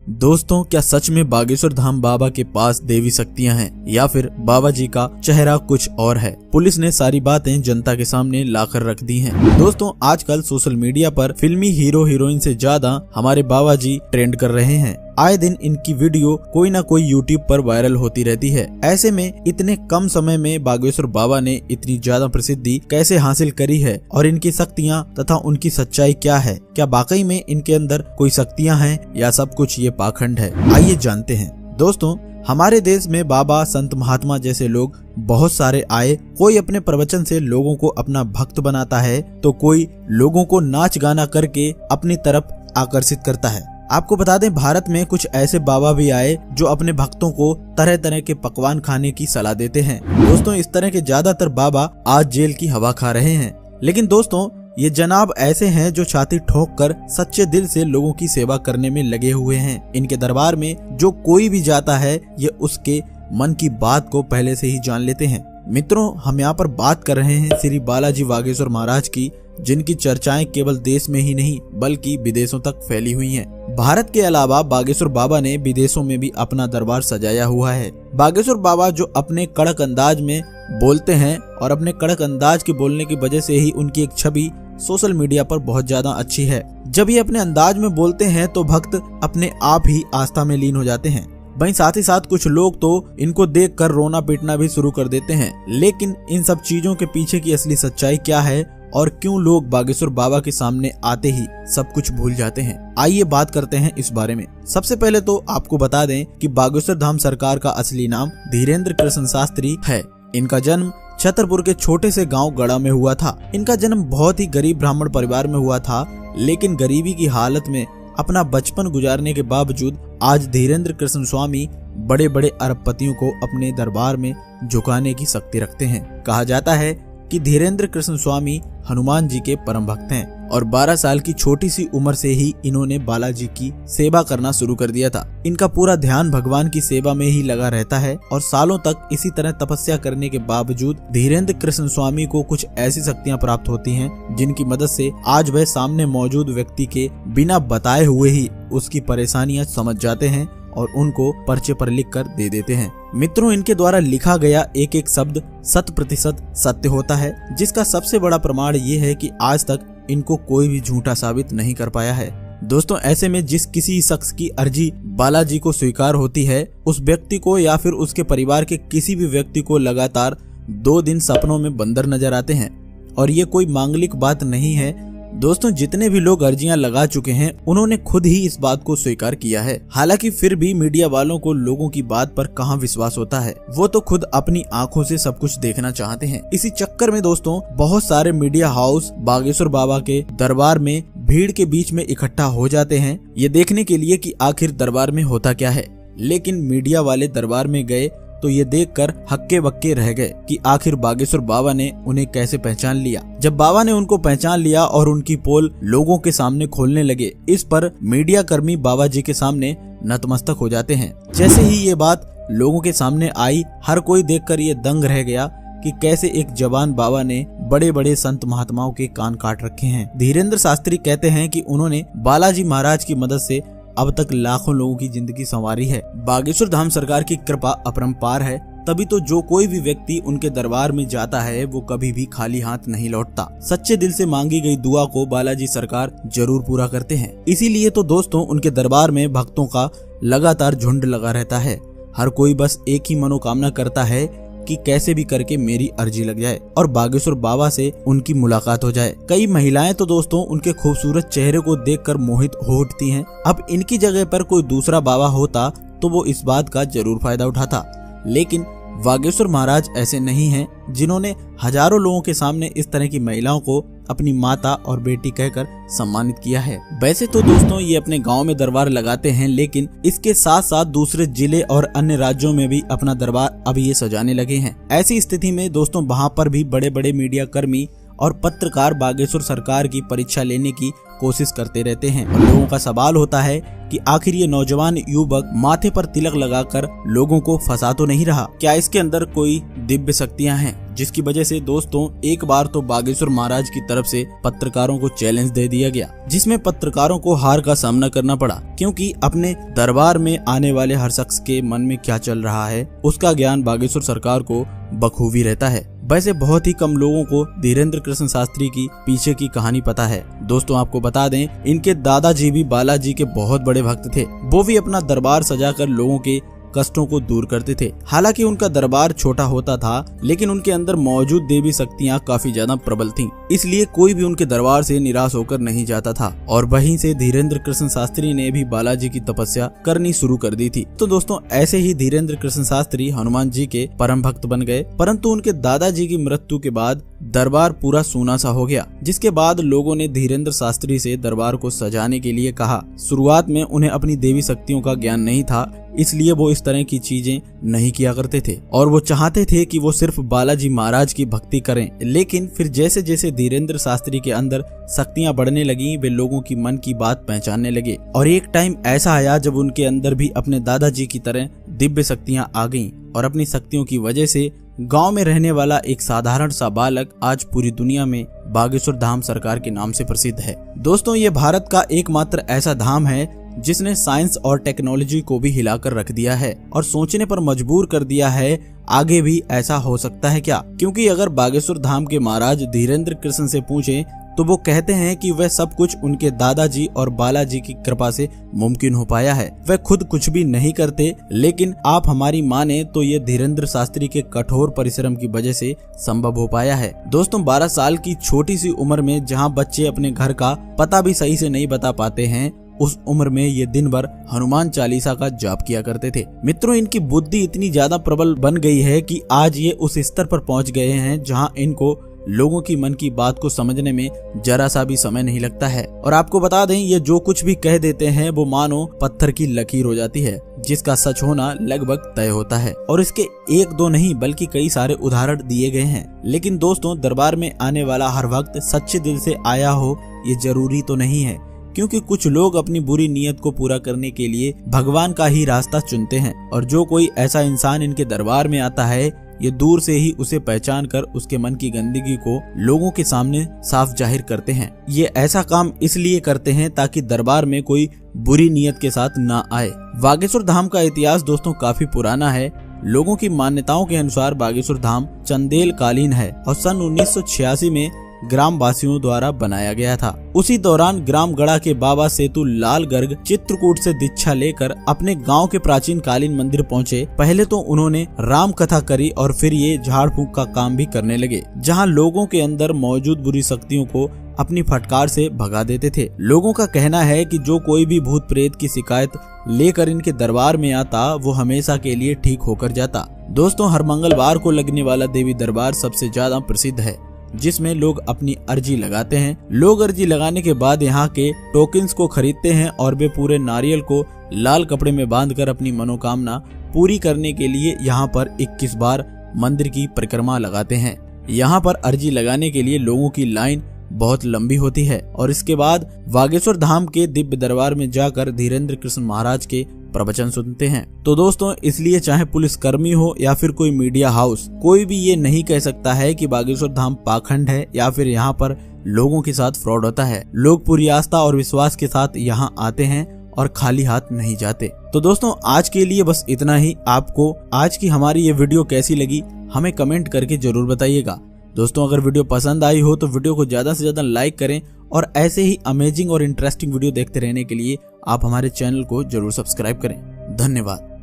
दोस्तों, क्या सच में बागेश्वर धाम बाबा के पास देवी शक्तियां हैं या फिर बाबा जी का चेहरा कुछ और है? पुलिस ने सारी बातें जनता के सामने लाकर रख दी हैं। दोस्तों, आजकल सोशल मीडिया पर फिल्मी हीरो हीरोइन से ज्यादा हमारे बाबा जी ट्रेंड कर रहे हैं। आए दिन इनकी वीडियो कोई ना कोई यूट्यूब पर वायरल होती रहती है। ऐसे में इतने कम समय में बागेश्वर बाबा ने इतनी ज्यादा प्रसिद्धि कैसे हासिल करी है और इनकी शक्तियां तथा उनकी सच्चाई क्या है? क्या वाकई में इनके अंदर कोई शक्तियां हैं या सब कुछ ये पाखंड है? आइए जानते हैं। दोस्तों, हमारे देश में बाबा, संत, महात्मा जैसे लोग बहुत सारे आए। कोई अपने प्रवचन से लोगों को अपना भक्त बनाता है तो कोई लोगों को नाच गाना करके अपनी तरफ आकर्षित करता है। आपको बता दें, भारत में कुछ ऐसे बाबा भी आए जो अपने भक्तों को तरह तरह के पकवान खाने की सलाह देते हैं। दोस्तों, इस तरह के ज्यादातर बाबा आज जेल की हवा खा रहे हैं। लेकिन दोस्तों, ये जनाब ऐसे हैं जो छाती ठोक कर सच्चे दिल से लोगों की सेवा करने में लगे हुए हैं। इनके दरबार में जो कोई भी जाता है ये उसके मन की बात को पहले से ही जान लेते हैं। मित्रों, हम यहाँ पर बात कर रहे हैं श्री बालाजी वागेश्वर महाराज की, जिनकी चर्चाएं केवल देश में ही नहीं बल्कि विदेशों तक फैली हुई हैं। भारत के अलावा बागेश्वर बाबा ने विदेशों में भी अपना दरबार सजाया हुआ है। बागेश्वर बाबा जो अपने कड़क अंदाज में बोलते हैं और अपने कड़क अंदाज के बोलने की वजह से ही उनकी एक छवि सोशल मीडिया पर बहुत ज्यादा अच्छी है। जब ये अपने अंदाज में बोलते हैं तो भक्त अपने आप ही आस्था में लीन हो जाते हैं। वहीं साथ ही साथ कुछ लोग तो इनको देखकर रोना पीटना भी शुरू कर देते हैं। लेकिन इन सब चीजों के पीछे की असली सच्चाई क्या है और क्यों लोग बागेश्वर बाबा के सामने आते ही सब कुछ भूल जाते हैं? आइए बात करते हैं इस बारे में। सबसे पहले तो आपको बता दें कि बागेश्वर धाम सरकार का असली नाम धीरेन्द्र कृष्ण शास्त्री है। इनका जन्म छतरपुर के छोटे से गांव गढ़ा में हुआ था। इनका जन्म बहुत ही गरीब ब्राह्मण परिवार में हुआ था, लेकिन गरीबी की हालत में अपना बचपन गुजारने के बावजूद आज धीरेन्द्र कृष्ण स्वामी बड़े बड़े अरबपतियों को अपने दरबार में झुकाने की शक्ति रखते हैं। कहा जाता है कि धीरेन्द्र कृष्ण स्वामी हनुमान जी के परम भक्त हैं और 12 साल की छोटी सी उम्र से ही इन्होंने बालाजी की सेवा करना शुरू कर दिया था। इनका पूरा ध्यान भगवान की सेवा में ही लगा रहता है और सालों तक इसी तरह तपस्या करने के बावजूद धीरेन्द्र कृष्ण स्वामी को कुछ ऐसी शक्तियां प्राप्त होती हैं जिनकी मदद से आज वह सामने मौजूद व्यक्ति के बिना बताए हुए ही उसकी परेशानियां समझ जाते हैं और उनको पर्चे पर लिख कर दे देते हैं। मित्रों, इनके द्वारा लिखा गया एक एक शब्द 100% सत्य होता है, जिसका सबसे बड़ा प्रमाण ये है कि आज तक इनको कोई भी झूठा साबित नहीं कर पाया है। दोस्तों, ऐसे में जिस किसी शख्स की अर्जी बालाजी को स्वीकार होती है, उस व्यक्ति को या फिर उसके परिवार के किसी भी व्यक्ति को लगातार 2 दिन सपनों में बंदर नजर आते हैं। और ये कोई मांगलिक बात नहीं है। दोस्तों, जितने भी लोग अर्जियां लगा चुके हैं उन्होंने खुद ही इस बात को स्वीकार किया है। हालांकि फिर भी मीडिया वालों को लोगों की बात पर कहां विश्वास होता है, वो तो खुद अपनी आंखों से सब कुछ देखना चाहते हैं। इसी चक्कर में दोस्तों बहुत सारे मीडिया हाउस बागेश्वर बाबा के दरबार में भीड़ के बीच में इकट्ठा हो जाते हैं, ये देखने के लिए कि आखिर दरबार में होता क्या है। लेकिन मीडिया वाले दरबार में गए तो ये देखकर हक्के बक्के रह गए कि आखिर बागेश्वर बाबा ने उन्हें कैसे पहचान लिया। जब बाबा ने उनको पहचान लिया और उनकी पोल लोगों के सामने खोलने लगे, इस पर मीडिया कर्मी बाबा जी के सामने नतमस्तक हो जाते हैं। जैसे ही ये बात लोगों के सामने आई, हर कोई देखकर ये दंग रह गया कि कैसे एक जवान बाबा ने बड़े बड़े संत महात्माओं के कान काट रखे हैं। धीरेन्द्र शास्त्री कहते हैं कि उन्होंने बालाजी महाराज की मदद से अब तक लाखों लोगों की जिंदगी संवारी है। बागेश्वर धाम सरकार की कृपा अपरंपार है, तभी तो जो कोई भी व्यक्ति उनके दरबार में जाता है वो कभी भी खाली हाथ नहीं लौटता। सच्चे दिल से मांगी गई दुआ को बालाजी सरकार जरूर पूरा करते हैं। इसीलिए तो दोस्तों उनके दरबार में भक्तों का लगातार झुंड लगा रहता है। हर कोई बस एक ही मनोकामना करता है कि कैसे भी करके मेरी अर्जी लग जाए और बागेश्वर बाबा से उनकी मुलाकात हो जाए। कई महिलाएं तो दोस्तों उनके खूबसूरत चेहरे को देखकर मोहित हो उठती हैं। अब इनकी जगह पर कोई दूसरा बाबा होता तो वो इस बात का जरूर फायदा उठाता, लेकिन बागेश्वर महाराज ऐसे नहीं हैं, जिन्होंने हजारों लोगों के सामने इस तरह की महिलाओं को अपनी माता और बेटी कहकर सम्मानित किया है। वैसे तो दोस्तों ये अपने गांव में दरबार लगाते हैं, लेकिन इसके साथ साथ दूसरे जिले और अन्य राज्यों में भी अपना दरबार अब ये सजाने लगे हैं। ऐसी स्थिति में दोस्तों वहां पर भी बड़े बड़े मीडिया कर्मी और पत्रकार बागेश्वर सरकार की परीक्षा लेने की कोशिश करते रहते हैं। और लोगों का सवाल होता है कि आखिर ये नौजवान युवक माथे पर तिलक लगाकर लोगों को फंसा तो नहीं रहा? क्या इसके अंदर कोई दिव्य शक्तियां हैं, जिसकी वजह से दोस्तों एक बार तो बागेश्वर महाराज की तरफ से पत्रकारों को चैलेंज दे दिया गया, जिसमें पत्रकारों को हार का सामना करना पड़ा, क्योंकि अपने दरबार में आने वाले हर शख्स के मन में क्या चल रहा है उसका ज्ञान बागेश्वर सरकार को बखूबी रहता है। वैसे बहुत ही कम लोगों को धीरेन्द्र कृष्ण शास्त्री की पीछे की कहानी पता है। दोस्तों आपको बता दें, इनके दादाजी भी बालाजी के बहुत बड़े भक्त थे। वो भी अपना दरबार सजाकर लोगों के कष्टों को दूर करते थे। हालांकि उनका दरबार छोटा होता था, लेकिन उनके अंदर मौजूद देवी शक्तियां काफी ज्यादा प्रबल थीं। इसलिए कोई भी उनके दरबार से निराश होकर नहीं जाता था। और वहीं से धीरेन्द्र कृष्ण शास्त्री ने भी बालाजी की तपस्या करनी शुरू कर दी थी। तो दोस्तों ऐसे ही धीरेन्द्र कृष्ण शास्त्री हनुमान जी के परम भक्त बन गए, परंतु उनके दादाजी की मृत्यु के बाद दरबार पूरा सूना सा हो गया, जिसके बाद लोगों ने धीरेन्द्र शास्त्री से दरबार को सजाने के लिए कहा। शुरुआत में उन्हें अपनी देवी शक्तियों का ज्ञान नहीं था, इसलिए वो इस तरह की चीजें नहीं किया करते थे और वो चाहते थे कि वो सिर्फ बालाजी महाराज की भक्ति करें। लेकिन फिर जैसे जैसे धीरेन्द्र शास्त्री के अंदर शक्तियां बढ़ने लगी, वे लोगों की मन की बात पहचानने लगे। और एक टाइम ऐसा आया जब उनके अंदर भी अपने दादाजी की तरह दिव्य शक्तियां आ गईं और अपनी शक्तियों की वजह से गांव में रहने वाला एक साधारण सा बालक आज पूरी दुनिया में बागेश्वर धाम सरकार के नाम से प्रसिद्ध है। दोस्तों ये भारत का एकमात्र ऐसा धाम है जिसने साइंस और टेक्नोलॉजी को भी हिलाकर रख दिया है और सोचने पर मजबूर कर दिया है आगे भी ऐसा हो सकता है क्या। क्योंकि अगर बागेश्वर धाम के महाराज धीरेन्द्र कृष्ण से पूछें तो वो कहते हैं कि वह सब कुछ उनके दादाजी और बालाजी की कृपा से मुमकिन हो पाया है। वह खुद कुछ भी नहीं करते, लेकिन आप हमारी माने तो ये धीरेन्द्र शास्त्री के कठोर परिश्रम की वजह से संभव हो पाया है। दोस्तों 12 साल की छोटी सी उम्र में जहां बच्चे अपने घर का पता भी सही से नहीं बता पाते हैं, उस उम्र में ये दिन भर हनुमान चालीसा का जाप किया करते थे। मित्रों इनकी बुद्धि इतनी ज्यादा प्रबल बन गई है कि आज ये उस स्तर पर पहुंच गए हैं जहां इनको लोगों की मन की बात को समझने में जरा सा भी समय नहीं लगता है। और आपको बता दें, ये जो कुछ भी कह देते हैं वो मानो पत्थर की लकीर हो जाती है, जिसका सच होना लगभग तय होता है। और इसके एक दो नहीं बल्कि कई सारे उदाहरण दिए गए हैं। लेकिन दोस्तों दरबार में आने वाला हर वक्त सच्चे दिल से आया हो ये जरूरी तो नहीं है, क्योंकि कुछ लोग अपनी बुरी नीयत को पूरा करने के लिए भगवान का ही रास्ता चुनते हैं। और जो कोई ऐसा इंसान इनके दरबार में आता है, ये दूर से ही उसे पहचान कर उसके मन की गंदगी को लोगों के सामने साफ जाहिर करते हैं। ये ऐसा काम इसलिए करते हैं ताकि दरबार में कोई बुरी नीयत के साथ ना आए। बागेश्वर धाम का इतिहास दोस्तों काफी पुराना है। लोगों की मान्यताओं के अनुसार बागेश्वर धाम चंदेल कालीन है और सन 1986 में ग्राम वासियों द्वारा बनाया गया था। उसी दौरान ग्राम गढ़ा के बाबा सेतु लाल गर्ग चित्रकूट से दीक्षा लेकर अपने गांव के प्राचीन कालीन मंदिर पहुंचे। पहले तो उन्होंने राम कथा करी और फिर ये झाड़ फूंक का काम भी करने लगे, जहां लोगों के अंदर मौजूद बुरी शक्तियों को अपनी फटकार से भगा देते थे। लोगों का कहना है कि जो कोई भी भूत प्रेत की शिकायत लेकर इनके दरबार में आता, वो हमेशा के लिए ठीक होकर जाता। दोस्तों हर मंगलवार को लगने वाला देवी दरबार सबसे ज्यादा प्रसिद्ध है, जिसमें लोग अपनी अर्जी लगाते हैं। लोग अर्जी लगाने के बाद यहाँ के टोकन्स को खरीदते हैं और वे पूरे नारियल को लाल कपड़े में बांधकर अपनी मनोकामना पूरी करने के लिए यहाँ पर 21 बार मंदिर की परिक्रमा लगाते हैं। यहाँ पर अर्जी लगाने के लिए लोगों की लाइन बहुत लंबी होती है और इसके बाद बागेश्वर धाम के दिव्य दरबार में जाकर धीरेन्द्र कृष्ण महाराज के प्रवचन सुनते हैं। तो दोस्तों इसलिए चाहे पुलिस कर्मी हो या फिर कोई मीडिया हाउस, कोई भी ये नहीं कह सकता है कि बागेश्वर धाम पाखंड है या फिर यहाँ पर लोगों के साथ फ्रॉड होता है। लोग पूरी आस्था और विश्वास के साथ यहाँ आते हैं और खाली हाथ नहीं जाते। तो दोस्तों आज के लिए बस इतना ही। आपको आज की हमारी ये वीडियो कैसी लगी हमें कमेंट करके जरूर बताइएगा। दोस्तों अगर वीडियो पसंद आई हो तो वीडियो को ज्यादा से ज्यादा लाइक करें और ऐसे ही अमेजिंग और इंटरेस्टिंग वीडियो देखते रहने के लिए आप हमारे चैनल को जरूर सब्सक्राइब करें। धन्यवाद।